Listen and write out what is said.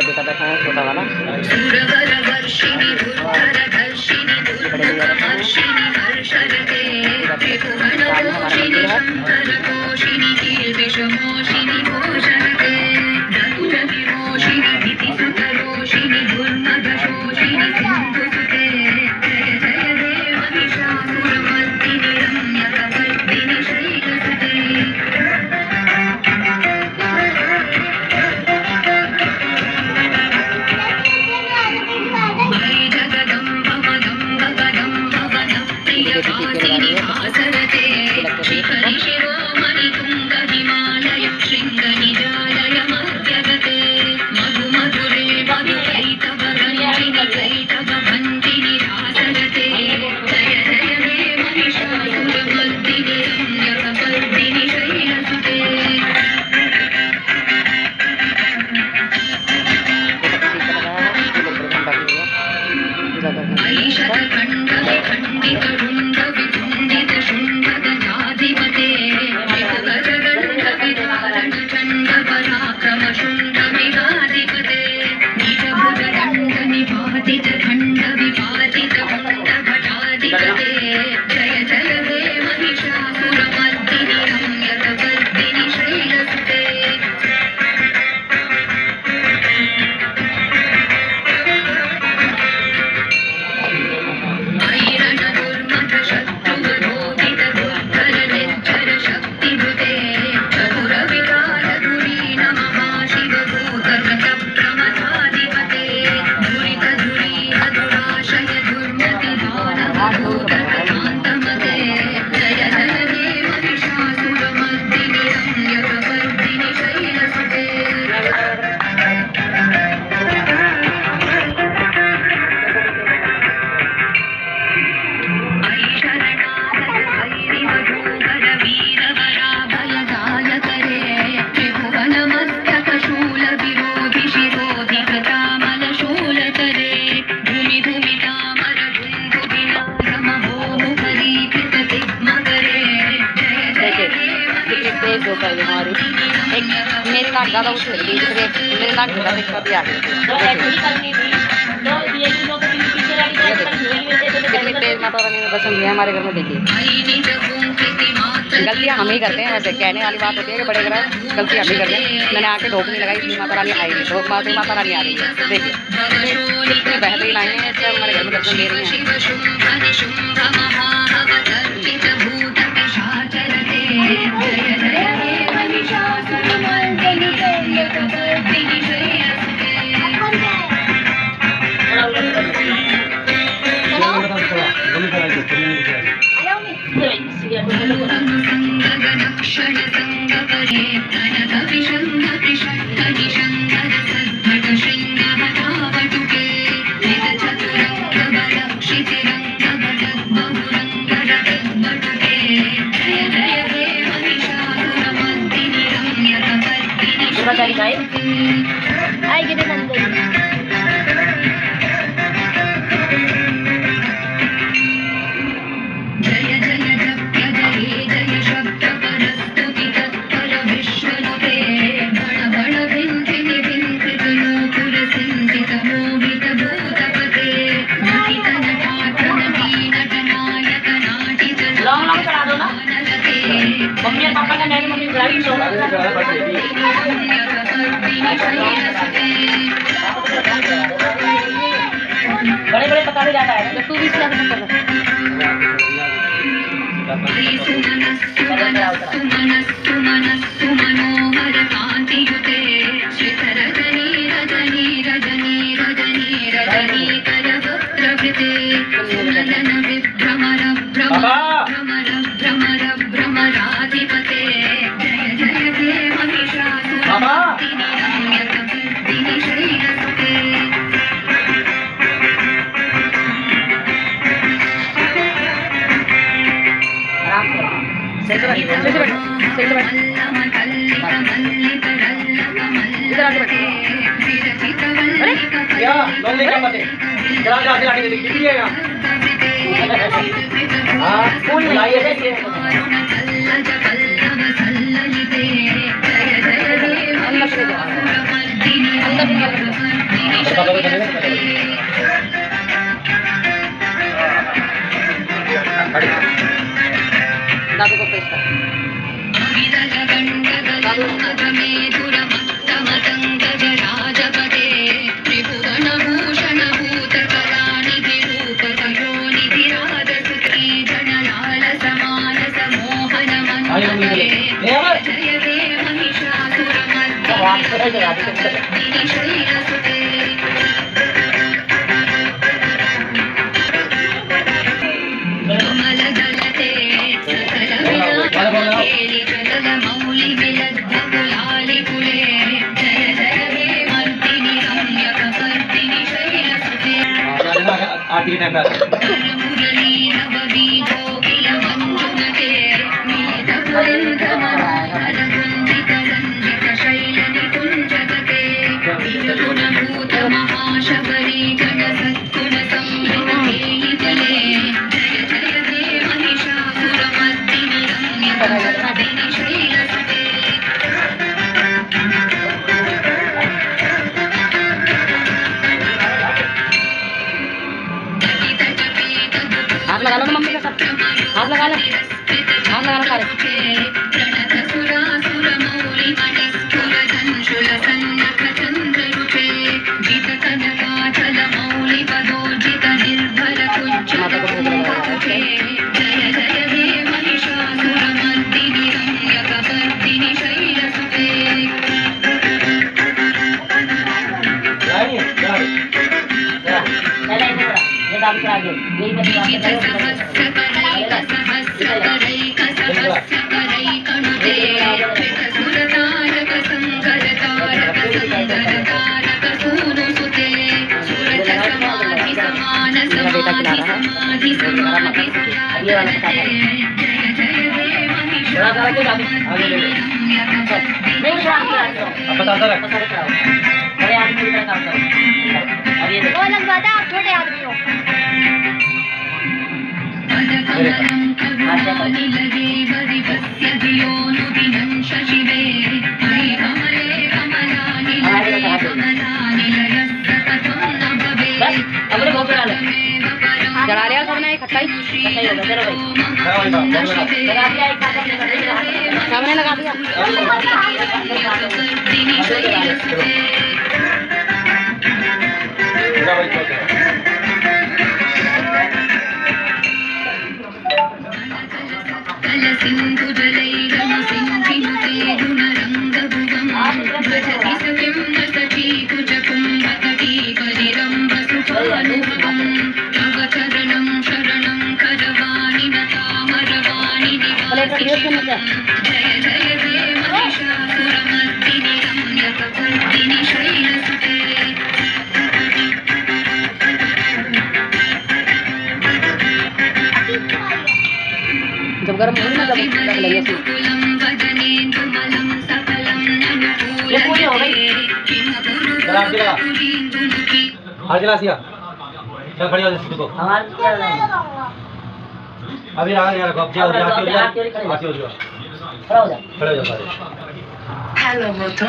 बेटा बैठा है छोटा वाला। एक मेरी नाक ज़्यादा उछल गई, दूसरे मेरी नाक ज़्यादा दिखा भी आ गई। कितनी तेज माता रानी ने दर्शन दिया हमारे घर में। देखिए गलतियाँ हम ही करते हैं, वैसे कहने वाली बात होती है कि बड़े ग्रह गलती हम ही करते हैं। मैंने आके ढोक नहीं लगाई, इसलिए माता रानी आई नहीं, ढोक मारते माता रानी आ रही है। देखिए कितनी बेहतरीन आई है, इससे हमारे घर में दर्शन दे रही हैं। मम्मी और पापा का डैडी मम्मी गाड़ी बड़े बड़े पता नहीं जाता है, तू भी क्या हाँ फूल बुलाइए से अंदर से जाओ, अंदर से जाओ। दादू को प्रेस कर। दादू आरती के टाइम पे हाथ लगा लो ना मम्मी का सब, हाथ लगा लो, हाथ लगा लो सारे। वो लगवाता आप छोटे आदमी हो। चढ़ा लिया सबने इकट्ठा ही, सबने लगा दिया। जब गर्म होगी ना तब रख लेंगे इसमें। ये पूरी हो गई। हर गिलासिया चल खड़ी हो जा इसको हमारे अभी आगे यार अब जा आके हो जा खड़ा हो जा। खड़े हो जा सारे। हेलो मोटो।